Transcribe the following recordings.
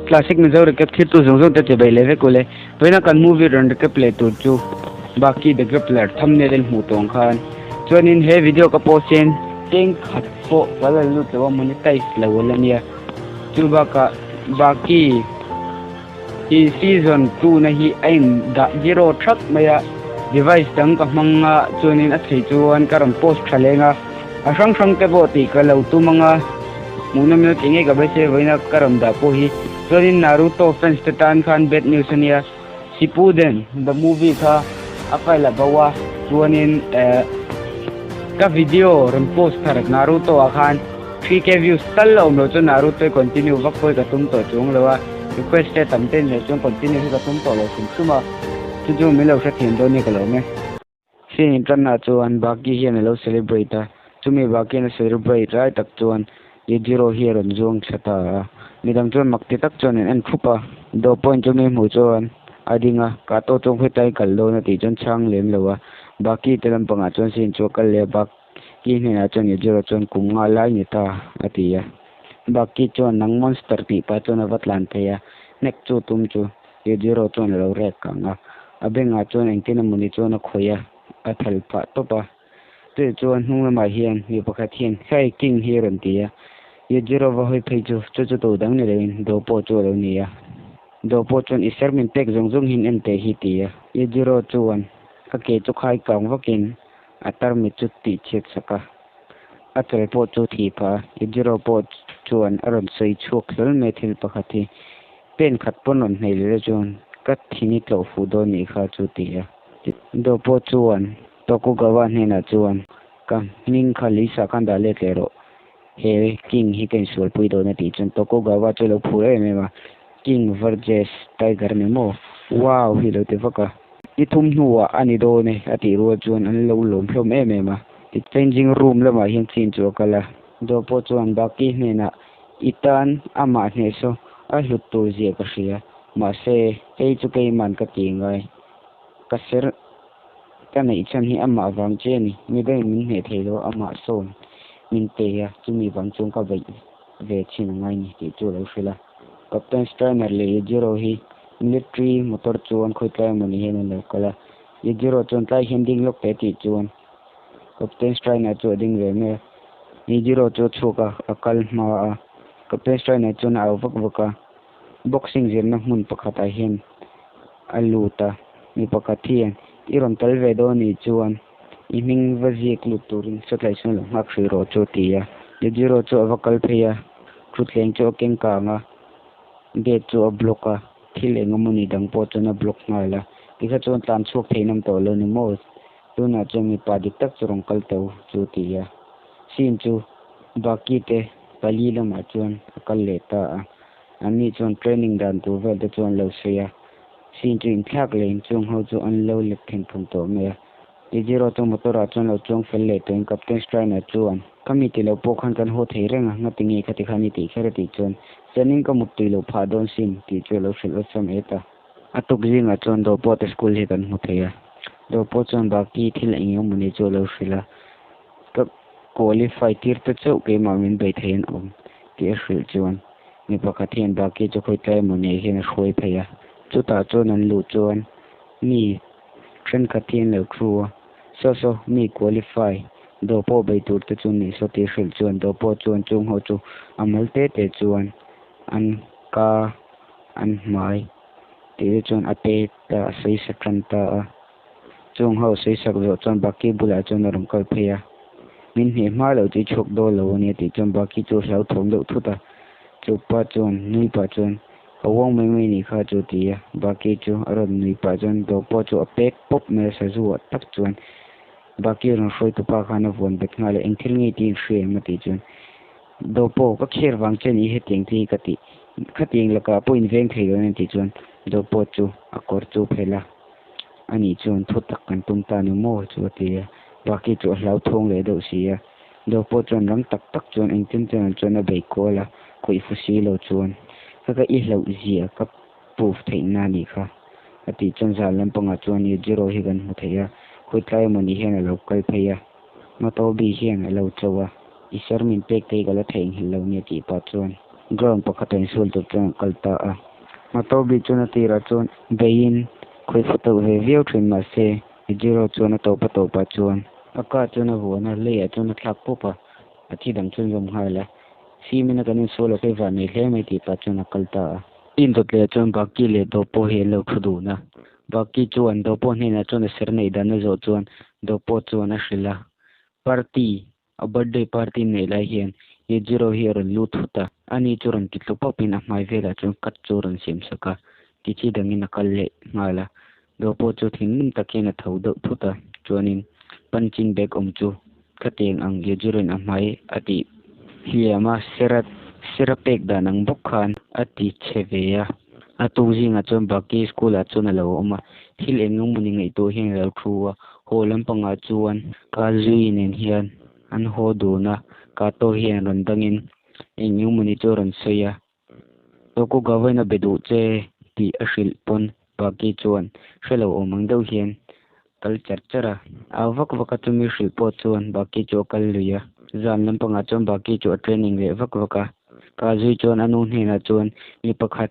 classic में ज़रूर कैप थी तो ज़ोंज़ों ते बेले वे कोले तो इना कन movie रन के play तो जो बाकी the के player thumbnail मुतों खान जो इन है video का पोस्टिंग ting खत को वाला लूट वो monetize लगोलनिया जो बाकी i season 2 na hi aim da zero truck maya device dang ka manga chunin a thei chuan karon post thalenga a sang te bo ti ka lo tu manga munam no tinge ga bese voina karon da po hi chunin Naruto fans te tan khan bad news ania Shippuden the movie kha akai la bawa chunin ka video ram post tharak Naruto akhan 3k views tal lo no chu Naruto continue vak poi ka tum to chung lawa request है तमते ने जो कंटिन्यू से तुम तो लो सुमा जो मिलो से थिन दो निकलो में से इंटरनेट जो अन बाकी ही ने लो सेलिब्रेट तुम्हें बाकी ने सेलिब्रेट राइट तक जो अन ये जीरो हियर अन जोंग छता निदम जो मक्ति तक जो ने अन खुपा 2 पॉइंट जो में मुझो अन आदिंगा का तो जो होता है कल लो न तीजन चांग लेम लवा बाकी तेलम पंगा जो सिन जो कल ले बाकी ने जो ये जीरो जो कुंगा लाई निता अतिया बाकी जो नंग monster ती पा जो न वतलान थे या नेक जो तुम जो ये जीरो जो न लो रेक कांगा अबे ना जो न इंटिन मुनी जो न खोया अथल पा तो पा तो जो न मा हियन ये पकथियन है किंग हियरन ती या ये जीरो वही पे जो तो दंग ने लेन दो पो जो लो निया दो पो जो इधर में टेक जोंग हिन एंटे ही ती या ये जीरो जो न अके जो खाई कांग वकिन अतर में चुट्टी चेक सका अतर पो जो थी पा ये जीरो पो chuan aron sei chuk lel me thil pakhati pen khat ponon nei le chuan ka thini tlo fu do ni kha chu ti ya do po chuan Tokugawa ne na chuan ka ning khali sa kan da le tlero he king hi ken sul pui do na ti chuan Tokugawa chelo phure me ma king versus tiger me mo wow hi lo te vaka I thum nuwa ani do ne ati ro chuan an lo lom thlom me ma ti changing room la ma hin chin chu kala do po chuan baki ne na itan ama ne so a hlutu zia ka hria ma se ei chu kei man ka ti ngai ka ser ka nei chan hi ama wang che ni mi dei min he thelo ama son min te ya chu mi wang chung ka bai ve chin ngai ni ti chu lo hila captain strainer le zero hi military motor chuan khoi tlai mani he no kala ye zero chon tlai hending lok te ti chuan captain strainer chu ding ve me ni zero cho choka akal ma captain strainer chon a vak vaka boxing jem na mun pakhata hen aluta ni pakathian iron talve do ni chuan iming vaji kluturin sotlai sun ngak ro cho tia ni zero cho vakal pheya thutleng cho keng ka nga de cho bloka thile ngamuni dang po chona block ngala kisa chon tan chok theinam to lo ni mo tuna chemi padik tak chorong kal to chu tia sin chu baki te palila ma chuan akal leta ani chuan training dan tu vel de chuan lo sia sin chu in thak leng chung ho chu an lo le theng thum to me ti zero to motora chuan lo chung fel le to captain strainer chuan committee lo po khan kan ho thei renga ngatingi khati khani ti kherati chuan training ka mutti lo pha don sin ti chu lo fel sam eta atuk jinga chuan do po te school hi kan mu theya do po chuan baki thil engem muni chu lo fila qualify tir to chau ke mamin bai thein om ke hril chuan ni pakathian baki chu khoi tlai mani hin khoi phaya chu ta chuan an lu chuan ni tren kathian lo khruwa so mi qualify do po bai tur te chu ni so ti hril chuan do po chuan chung ho chu amal te chuan an ka an mai ti chuan ate ta sei sakranta chung ho sei sak zo chuan baki bula chuan rom kal phaya min he ma lo chi chok do lo ni ti chon baki chu hlau thom do thuta chu pa chon nui pa chon awong me ni kha chu ti ya baki chu aron nui pa chon do po chu apek pop me sa zu tak chon baki ron foi tu pa khana von bet ngale engthil ngi ti shwe ma ti chon do po ka kher wang chen ni he teng ti ka ti khating la ka po in veng thei ron ti chon do po chu akor chu phela ani chon thutak kan tum ta ni mo chu ti ya baki chu hlau thong le do sia do po chon ram tak chon engtin chon a bei kola koi fusi lo chon ka I hlau zia ka puf thei na ni kha ati chon za lam panga chon ni zero hi gan mu theya khoi tlai mani hen a local pheya ma to bi hen a lo chowa I sar min pek te gala theng hi lo ni ti pa chon ground pakhatin sul tu chuan kalta a motor bi chuan atira chuan bein khoi photo ve view thin ma se zero chuan a to pa chuan aka chuan a huana le a chuan a thlak popa athi dang chuan zom haila si mina kanin solo ke vani hle mai ti pa chuan a kalta a in to tle chuan baki le do po he lo thudu na baki chuan do po hne na chuan a ser nei dan zo chuan do po chuan a hrila party a birthday party nei lai hian ye zero here lut huta ani churan ki tlupa pin a mai vela chuan kat churan sim saka ti chi dangin a kalle ngala do po chu thin takin a thodo thuta chuanin panchin bag chu khateng ang ye zero a mai ati hiama serapek danang bokhan ati cheveya atungji nga chuan baki school a chuna lo oma thil engong muni ngai to hian lo thuwa holam panga chuan kalzui nen hian an ho duna ka to hian ron dangin engong muni choran soya to ko gawena bedu che ti ashil pon baki chuan shelo omang deuh hian kal charchara awak waka tumi shil po chuan baki chu kal luya zan lam panga chuan baki chu training le wak waka ka zui chuan anu hna chuan mi pakhat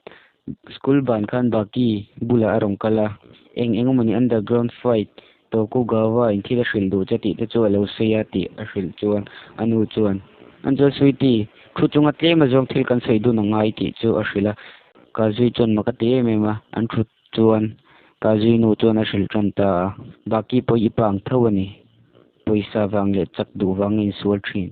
school ban khan baki bula arong kala eng mani underground fight to ko gawa in thila shil du chati te chu lo seya ti a shil chuan anu chuan anjal suiti khuchunga tlema jong thil kan sei du na ngai ti chu a shila ka zui chuan makate mema an thu chuan ka zui nu chuan a shil tanta baki po ipang thawani poisa wang le chak du wangin sual thin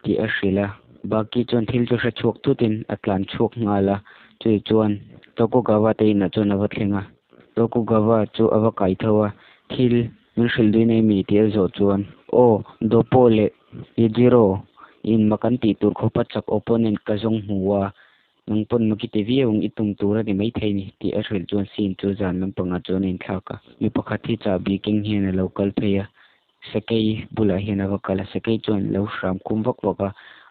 ti a shila baki chuan thil chu chok tutin atlan chok ngala chu chuan to ko gawa te na chuan awa thlenga to ko gawa chu awa kai thawa thil min shil du nei mi ti zo chuan o do pole ye zero in makan ti tur khopa chak opponent ka jong huwa nang pon maki te viung itum tura ni mai theini ti a shil chuan sin chu zan lam panga chuan in thaka mi pakhathi cha bi king hian local pheya sakai bula hian awa kala sakai chuan lo shram kumwak waka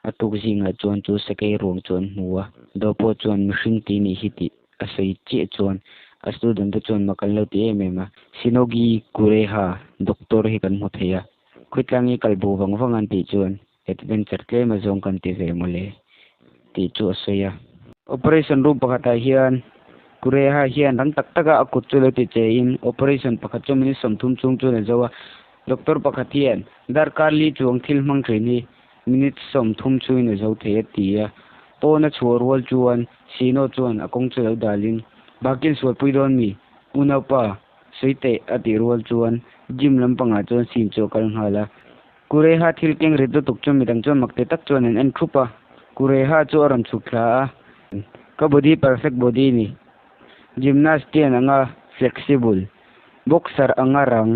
atuk zinga chuan chu sakai rong chuan huwa do po chuan mihring ti ni hiti asai che chuan a student chuan makal lo ti emema sinogi kureha doctor hi kan mutheya khutlangi kalbu wangwang an ti chuan adventure claim azong kan ti ve mole ti chu asaya operation room pakhata hian kureha hian rang tak taka akut chu lo ti che in operation pakhat chu min somthum chung chu le zawa doctor pakhathian darkar li chuang thil mang thini minute somthum chu in zo the tia to na chhor wal chuan sino chuan akong chu lo dalin bakin sual puidon mi unapa soite ati rol chuan gym lampanga chuan sin chu kal hala kureha thil keng redu tuk chu midang chuan makte tak chuan en thupa kureha chu aram chukla ka body perfect body ni gymnasian anga flexible boxer anga rang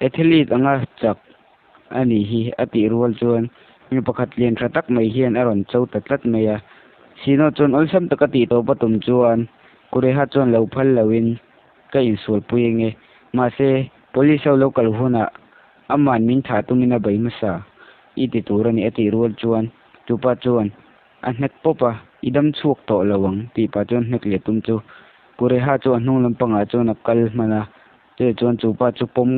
athlete anga chak ani hi ati rol chuan mi pakhat len thatak mai hian aron chau tatlat meya sino chuan olsam takati to patum chuan kureha chuan lo phal lawin ka insul puinge ma se police local huna aman min tha tumina bai masa iti turani ati rol chuan tupa chuan anhet popa idam chuak to lawang ti pa chuan hnek le tum chu kureha chuan hnung lampanga chuan akal mana te chuan chupa chu pom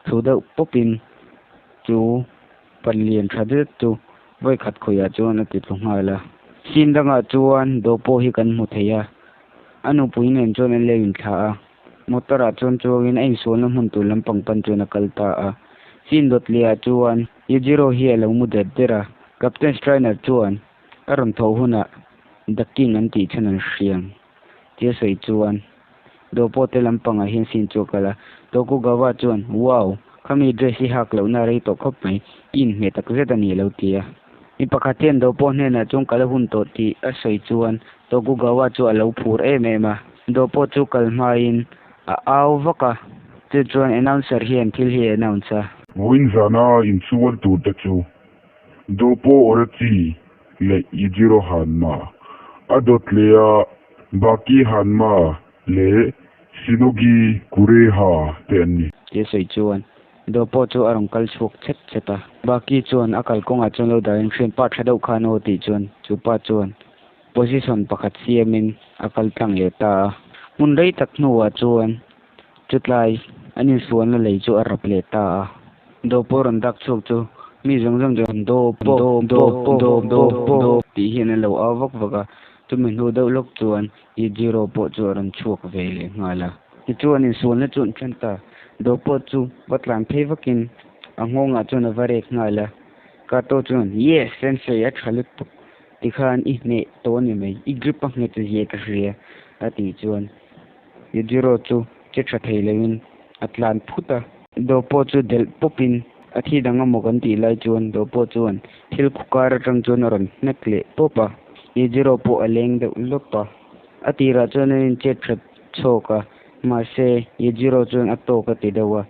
thuda popin chu panlian thade chu voi khat khoya chuan ati thungala sindanga chuan dopo hi kan mutheya anu puinen chuan en lewin tha motora chuan chuangin ain solna mun tu lampang pan chuan akalta a sin dot lia chuan ye zero hi lo mu de dera captain trainer chuan aron tho huna daking an ti chanan hriang che sei chuan dopo te lampanga hin sin chu kala to ku gawa chuan wow khami dress hi hak lo na rei to khop mai in me tak zeta ni lo tia mi pakhathen do po hne na chung kala hun to ti a sei chuan to gu gawa chu alo phur emema do po chu kalmain a aw vaka te chuan announcer hian thil hi announcer win zana in chuan tu te chu do po orati le ijiro hanma adot lea baki hanma le sinogi kureha te ani te sei chuan do po chu arong kal chuk chet cheta baki chuan akal konga chuan lo dain thrin pa thadau khano ti chuan chupa chuan position pakhat siamin akal tlang le ta mun rei tak nuwa chuan chutlai ani suan la lei chu arap le ta do po ron dak chuk chu mi zong zong zong do ti hian lo awak waka tumin hu do lok chuan I zero po chu ran chuak ve le ngala ti chuan in sun na chun chanta do po chu batlan pheiwakin angonga chun avarek ngala ka to chun yes sensei a thalik ti khan I ne to ni mai I grip a nge chu ye ka ria ati chuan I zero chu che tha thei lewin atlan phuta do po chu del popin athi danga mokan ti lai chuan do po chuan thil khukar atang chuan ron nakle popa I zero po aleng de lopa atira chuan in che that choka ma se I zero chuan ato ka ti dawa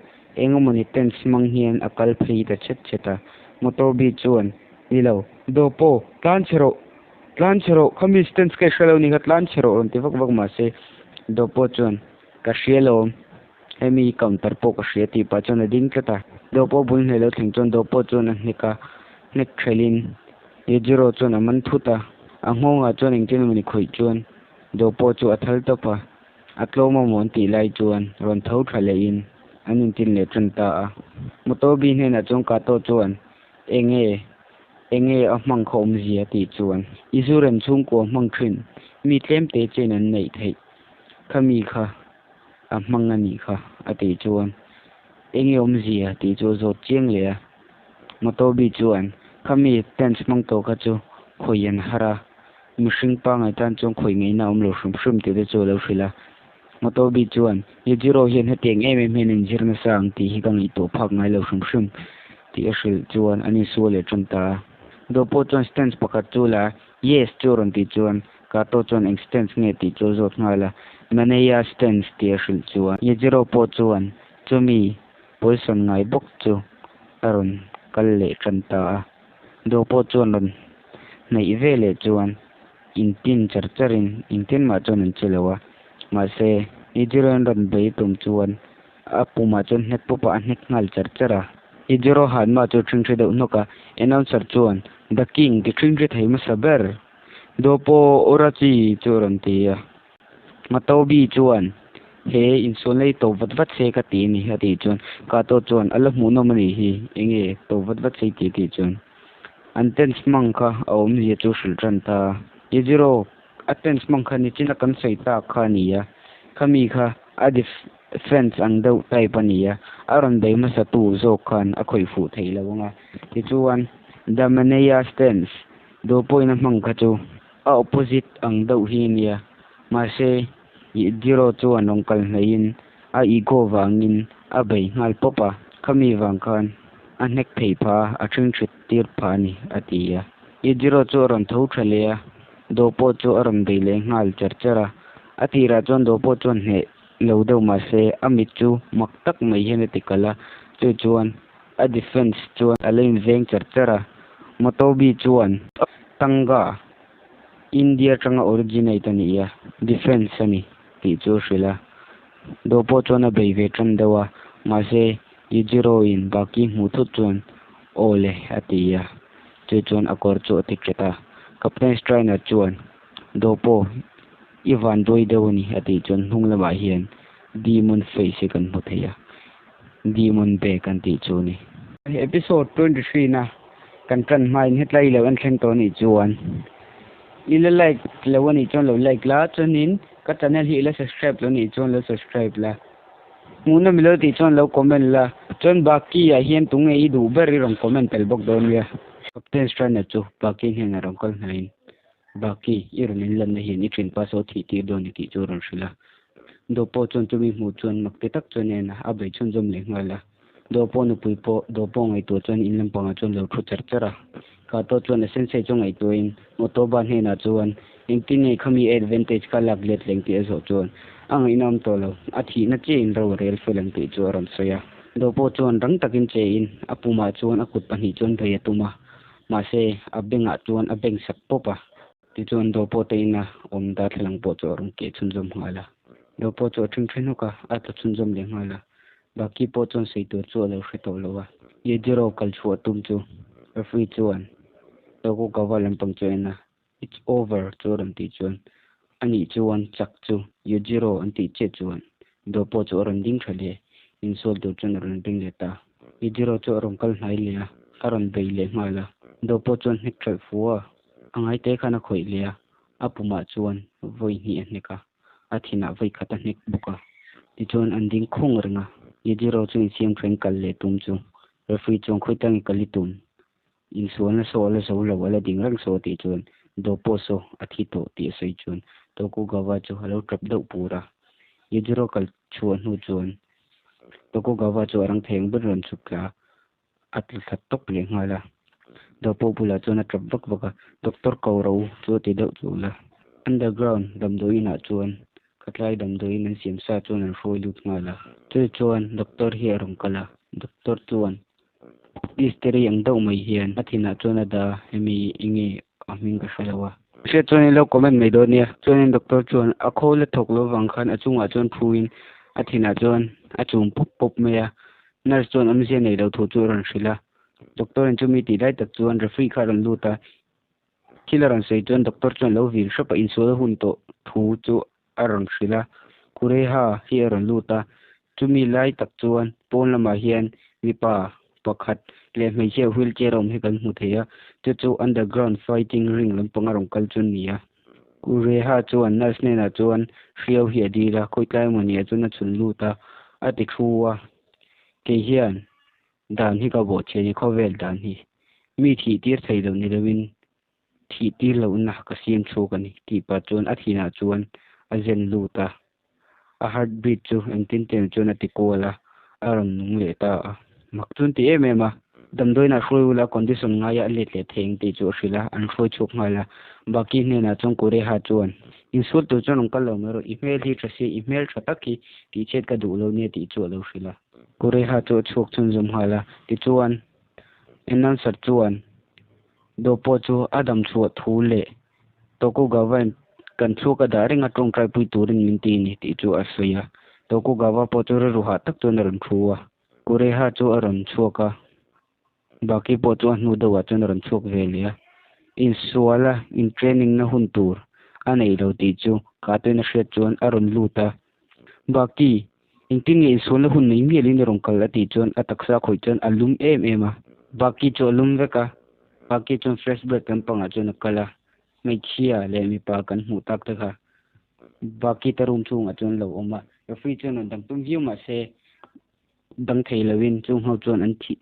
engomoni tense mang hian akal phei ta chet cheta motor bi chuan ilo do po tlan chero khami stance ke shalo ni tlan chero on ti vak vak ma se do po chuan ka shelo emi counter po ka sheti pa chuan ding kata do po bul helo thing chuan do po chuan nika nek threlin I zero chuan aman thuta angonga chuan ingtin mani khoi chuan do po chu athal topa atloma mon ti lai chuan ron thau thale in anin tin le chanta a motor bi ne na chong ka to chuan enge a mang khom zia ti chuan izuren chung ko mang thin mi tlem te chen an nei thei khami kha a mang ani kha ati chuan enge zia ti chu zo chiang le motor bi chuan khami tense mang to ka chu khoyan hara mishing pa ngai tan chung khoi ngei na lo shum ti de chu lo hrila motor bi chuan I zero hian heteng em in jirna sang ti hi gang I to phak ngai lo shum ti a hril chuan ani su le chanta do po chuan stance pakhat chu la yes chu ron ti chuan ka to chuan extends nge ti chu zot ngala manaya stance ti a hril chuan I zero po chuan chumi position ngai bok chu aron kal le chanta do po chuan ron nei ve le chuan intin charcharin intin ma chuan an chilowa ma se I zero ron bei tum chuan apuma chuan hnek popa hnek ngal charchara I zero han ma chu thing thredo noka announcer chuan the king the thing thei ma saber do po orachi churan tia matobi chuan he in solei to vat se ka ti ni ati chuan ka to chuan ala mu no mani hi enge to vat se ti chuan antens mangkha om ye chu shil tranta I zero attens mangkha ni china kan sei ta kha ni ya khami kha adif fence ang do tai pania aron dei ma sa tu zo khan a khoi fu thei lawanga ti chuan the manaya stance do poina mangkha chu a opposite ang do hi nia ma se I zero chuan ong kal nein a ego wangin a bei ngal popa khami wang khan a nek thei pha a thing thit tir pha ni atia I zero chu ron thau thalea do po chu aron bei le ngal charchara atira chuan do po chuan he lo do ma se amit chu maktak mai hen tikala chu chuan a defense chuan alain veng charchara motobi chuan tanga India tanga originate ani ya defense ani ti chu shrila do po chuan a bei ve tran dawa ma se I zero in baki mu thu chuan ole atia chu chuan akor chu tiketa captain trainer chuan do po Ivan doi dewani ati chuan hunglama hian demon face kan hmu theia demon be kan ti chu ni episode 23 na kan tran mai hetlai lewan thleng to ni chuan ila like lewani chuan lo like la chuanin ka channel hi la subscribe lo ni chuan lo subscribe la muna milo ti chuan lo comment la chuan baki a hian tunge I du beri rong comment tel bok don ya captain trainer chu baki hian rong kol nain baki ironin lan na hian I trin pa so thi ti don ti chu ron sila do po chon chumi mu chuan makte tak chuan na abai chun jom le ngala do po nu pui po do po ngai to chuan in lam panga chuan lo thu charchara ka to chuan sensei chu ngai to in motoba he na chuan ingtin nei khami advantage ka lak let leng ti zo chuan ang inam to lo athi na che in ro rel felang ti chu ron soya do po chuan rang takin che in apuma chuan akut pani chuan thei tuma ma se abenga chuan abeng sak popa ti chuan do po te ina om da thlang po chu rong ke chun jom ngala do po chu thing thinu ka a to chun jom le ngala baki po chuan sei to chu lo hreto lowa ye zero kal chu tum chu free chuan to ko kawalam pang chuan it's over chu ram ti chuan ani chuan chak chu ye zero anti che chuan do po chu ron ding thale in sol do chuan ron ding leta ye zero chu ron kal hnai le aron bei le ngai la do po chuan hnik trai fuwa angai te khana khoi le apuma chuan voi ni hnika athina voi khata hnik buka ti chuan an ding khung ringa ye zero chu siam thren kal le tum chu referee chung khoi tang kalitun in suan la so la so la wala ding rang so ti chuan do po so athi to ti sei chuan to ku gawa chu halo trap do pura ye zero kal chuan hu chuan to ku gawa chu arang theng bun ron chukla atul khat tok le ngala do po bula chuan trap vak vaka doctor kauro chu ti do chu la underground damdoi na chuan katlai damdoi nan siam sa chuan an foi lut ngala chu chuan doctor hi arong kala doctor chuan history ang daw mai hian athina chuan ada hemi ingi aming ka shalawa se chuan lo comment mai do nia chuan doctor chuan a khol thok lo wang khan achunga chuan phuin athina chuan achum pop pop meya nurse chuan amse nei lo thu chu ran sila doctor an chumi ti dai tak chuan referee kha ran luta killer an sei chuan doctor chuan lo vil shapa in so hun to thu chu aron sila kure ha hi ran luta chumi lai tak chuan pon lama hian mipa pakhat le mai che wheelchair om he kan mu theya chu underground fighting ring lam pangarong kal chun nia kure ha chuan nurse ne na chuan hriau hi adira khoi tlai mania chuna chun luta ati khuwa ke hian dan hi ka bo che ni khovel dan hi mi thi tir thei lo ni lewin thi tir lo na ka sim chu kan ti pa chuan athina chuan azen luta a heartbeat chu entin ten chuan ati kola aron nung le ta mak chun ti emema damdoi na hruila condition nga ya le tle theng ti chu hrila an hroi chuk ngala baki ne na chung kure ha chuan insult tu chon kal lo mero email hi trasi email thataki ti chet ka du lo ne ti chu lo hrila kure ha chu chuk chun zum hala ti chuan enan sar chuan do po chu adam chu thu le to ko gawan kan chu ka daring atong trai pui turin min ti ni ti chu asya to ko gawa po chu ru ha tak chun ran thuwa kure ha chu aron chuka baki po chu nu do wa chun ran chuk velia in suala in training na hun tur anei lo ti chu ka te na hret chuan aron luta baki in tin in suala hun nei mi lin rong kal ati chuan ataksa khoi chuan alum ema baki chu alum veka baki chu fresh break kan panga chuan kala mai chia le mi pa kan mu tak ta kha baki tarum chung a chuan lo oma referee chuan dam tum view ma se dang thei lawin chung ho chuan an thi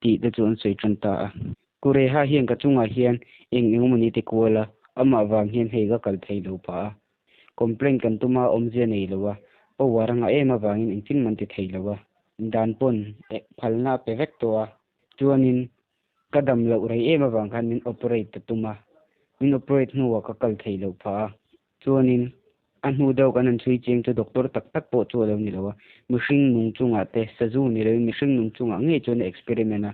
ti de chuan sei chan ta kure ha hian ka chunga hian eng mani te kola ama wang hian hei ga kal thei lo pa complain kan tuma omje nei lowa o waranga ema wangin ingtin man ti thei lowa dan pon phalna pe vek to chuanin kadam lo rei ema wang khan min operate tuma min operate nuwa ka kal thei lo pa chuanin an hu deuh kan an chui cheng chu doctor tak tak po chu lo ni lowa mihring nung chunga te saju ni le mihring nung chunga nge chu ne experiment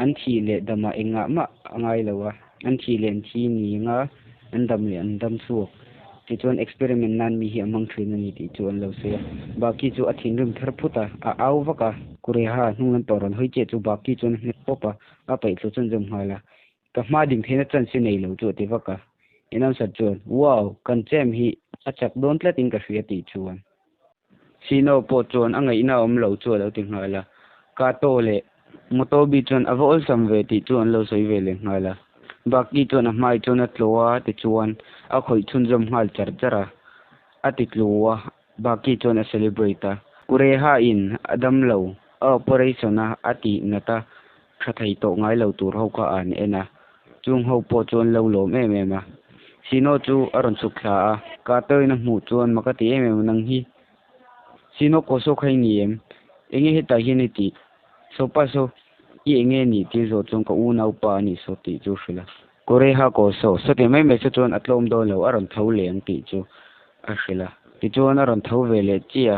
an thi le dama enga ma angai lowa an thi len thi ni nga an dam le an dam chu ti chuan experiment nan mi hi amang thrin ani ti chuan lo se baki chu athin rim thar phuta a au waka kure ha hnung toron hoi che chu baki chuan hne popa a pai chu chun jom hala ka ma ding thena chan si nei lo chu ti waka enam sa chuan wow kan chem hi achak don tla ting ka hria ti chuan sino po chuan angai na om lo chu lo ting hala ka to le moto bi chuan avol sam ve ti chuan lo soi ve le hala baki chuan a mai chuan a tlowa ti chuan a khoi chun jom hal char chara ati tlowa baki chuan a celebrate kure ha in adam lo operation a ati nata thathai to ngai lo tur ho ka an ena chung ho po chuan lo lo me me ma sino chu aron sukha ka toy na mu chuan makati em nang hi sino ko so khai ni em enge he ta hi ni ti so pa so i enge ni ti zo chung ka u nau pa ni so ti chu hrila kore ha ko so te mai me chu chuan atlom do lo aron thau le ang ti chu a hrila ti chuan aron thau ve le chia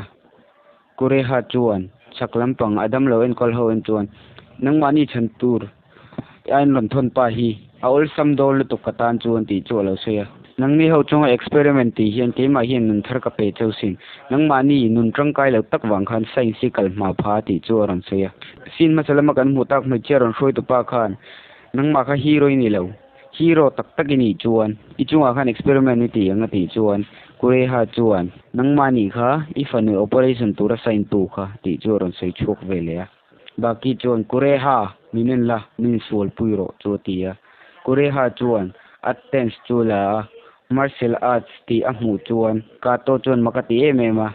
kore ha chuan saklam pang adam lo en kol ho en chuan nang mani chan tur an ron thon pa hi aul sam dol to katan chuan ti chu lo se nang ni ho chunga experiment ti hian ke ma hian nun thar ka pe chau sin nang mani nun tang kai lo tak wang khan sai si kal ma pha ti chu ron se sin ma salama kan mu tak mai cheron hroi to pa khan nang ma kha hero ni lo hero tak tak ni chuan I chunga khan experiment ni ti anga ti chuan kure ha chuan nang mani kha if an operation tura sign tu kha ti chu ron sei chuk ve le baki chuan kureha minin la min sual puiro chu tia kureha chuan attends chu la martial arts ti a hmu chuan ka to chuan makati emema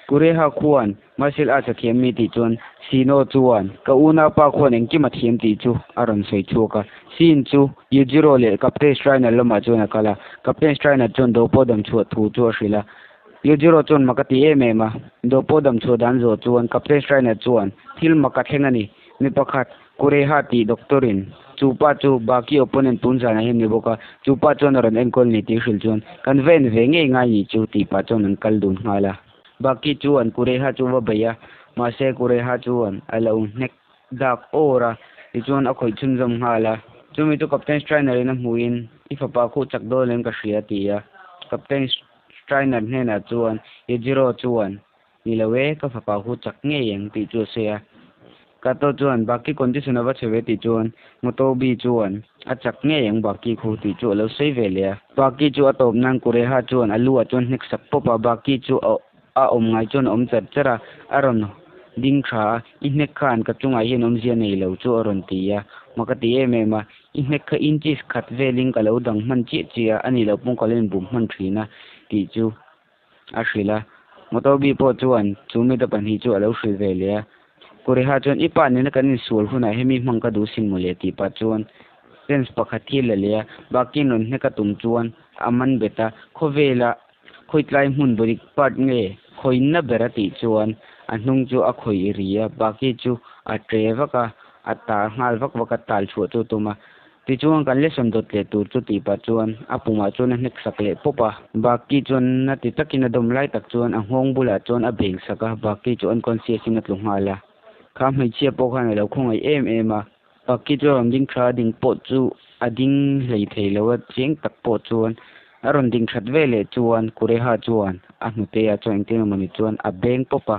kureha khuan martial arts khiam mi ti chuan sino chuan ka una pa khon engki ma thiam ti chu aron sei chuka sin chu Yujiro le captain strainer lama chuan kala captain strainer chuan do podam chu thu chu hrila Yujiro chuan makati emema do podam chu dan zo chuan captain strainer chuan thil maka thlengani mi pakhat kureha ti doctorin chupa chu baki opponent punja na hin ni boka chupa chuan ron enkol ni ti hril chuan kan ven ve nge ngai ni chu ti pa chuan an kal dun ngala baki chuan kureha chu wa baya ma se kureha chuan alo nek dak ora ti chuan a khoi chun jam ngala chumi tu captain strainer na muin ifa pa khu chak do len ka hria ti ya captain strainer ne na chuan Yujiro chuan nilawe ka fa pa khu chak nge yang ti chu se ya kato chuan baki condition ava cheve ti chuan motobi chuan a chak nge yang baki khu ti chu lo sei ve le baki chu atop nang kureha chuan alu a chuan nek sak popa baki chu a ngai chuan chat chara aron ding kha inek khan ka chunga hin zia nei lo chu aron ti ya makati emema inek kha inchis khat veling ka lo dang man chi chia ani lo pung kalen bum man thina ti chu a hrila motobi po chuan chumi da pan hi chu alo hril ve le kureha chuan ipa ni na kan sul huna hemi mang ka du sin mole ti pa chuan sense pakhathi le le baki non ne ka tum chuan aman beta khovela khoitlai mun bori part nge khoina berati chuan anung chu a khoi ria baki chu a treva ka ata ngal vak vak tal chu chu tuma ti chuan kan lesson dot le tu chu ti pa chuan apuma chuan nek sakle popa baki chuan na ti takina dom lai tak chuan a hong bula chuan a beng saka baki chuan conscious in atlungala kham hei chia po khan lo khong ai em a baki chu ding kha ding po chu ading lei thei lo cheng tak po chuan aron ding that vele chuan kureha chuan a hnute ya chuan ting mani chuan a beng popa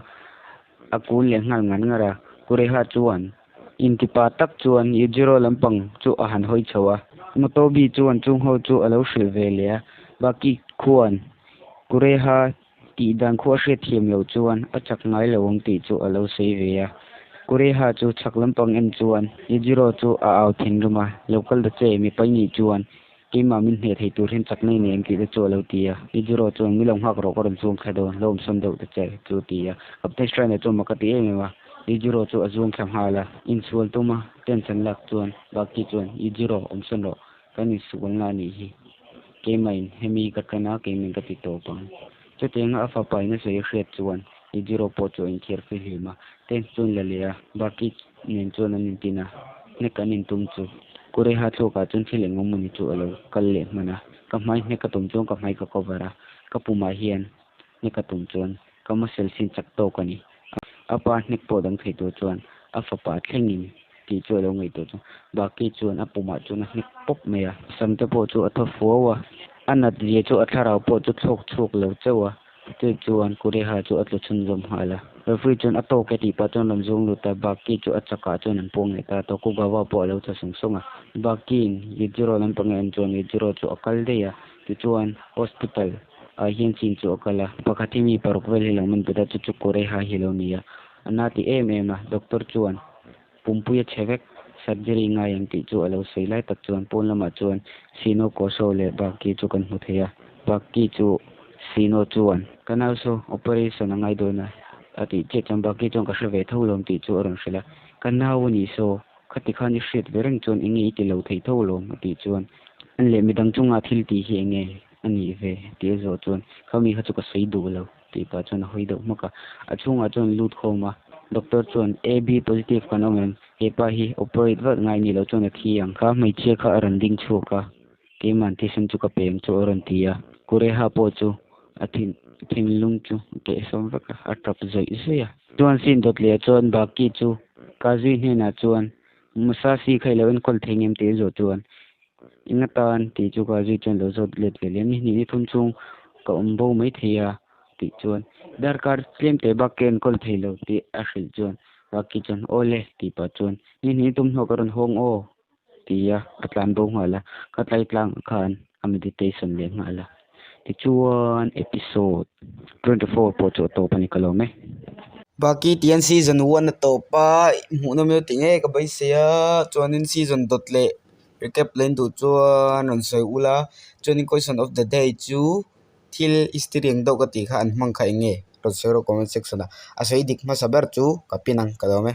a kul le ngal ngan ngara kureha chuan intipa tak chuan Yujiro lampang chu a han hoi chawa motobi chuan chung ho chu alo hril vele baki khuan kureha ti dan kho hre thiam lo chuan a chak ngai lo ong ti chu alo sei ve ya kureha chu chak lampang em chuan Yujiro chu a au thin ruma local da che mi pai ni chuan ki ma min he thei tur hin chak nei ne ki da chu lo ti ya Yujiro chu mi long hak ro ko ram chung khado lom som do da che chu ti ya apte strain chu makati em Yujiro chu azung kham hala in sual tuma tension lak chuan baki chuan Yujiro omson ro kani sual nga ni hi ke main hemi ka kana ke min ka ti to pang chutenga afa pai na sei hret chuan Yujiro po chu in kher fi hima ten chun la le baki nin chuan an tina ne kanin tum chu kureha chu ka chun thileng mumuni chu alo kalle mana ka mai ne ka tum chu ka mai ka kovara ka puma hian ne ka tum chuan ka ma sel sin chak to kani apa nek po dang thei to chuan afa pa thlengin ti chu lo ngai to chu baki chuan apuma chuan nek pop meya samte po chu atho fowa anat ye chu atharau po chu thok lo chewa te chuan kureha chu atlo chun jom hala referee chuan ato ke ti pa chuan lam zong lu ta baki chu achaka chuan an pong ta to ku gawa po lo cha sung songa baki Yujiro lam pangen chuan Yujiro chu akal de ya ti chuan hospital a hian chin chu akala pakati mi paruk vel hilang man peda chu kureha hilonia anati em doctor chuan pumpuya chevek surgery nga yang ti chu alo seilai tak chuan pon lama chuan sino ko so le baki chu kan huthia baki chu sino chuan kanal so operation ngai do na ati che cham baki chu ka shve tholom ti chu ron shela kanaw ni so khati khani shit bereng chuan ingi ti lo thei tholom ti chuan an le midang chunga thil ti hi nge ani ve ti zo chuan khami ha chu ka sei du lo ti pa chuan hoi do maka achunga chuan lut khoma doctor chuan AB positive kanomen hepa hi operate wat ngai ni lo chuan khi ang kha mai che kha ran ding chu ka ke man ti sun chu ka pem chu ran tia kureha po chu athin lung chu ke som va ka atrap zai ya chuan sin dot le chuan baki chu kazi ne na chuan musa si khai lo en kol thengem te zo chuan ingatan ti chu kazi chuan lo zot let le ni thum chung ka umbo mai thia ti chuan darkar claim te baken kol thelo ti ashil chuan baki chuan ole ti pa chuan ni tum no karon hong o ti ya atlan bo ngala katlai tlang khan a meditation le ngala ti chuan episode 24 po chu to pani kalome baki tian season 1 na to pa mu no me tinge ka bai se a chuanin season dot le recap len du chuan an soi ula chuanin question of the day chu thil istiriang do ka ti kha an hmang kha enge ro comment section a soi dik ma saber chu kapinang ka dome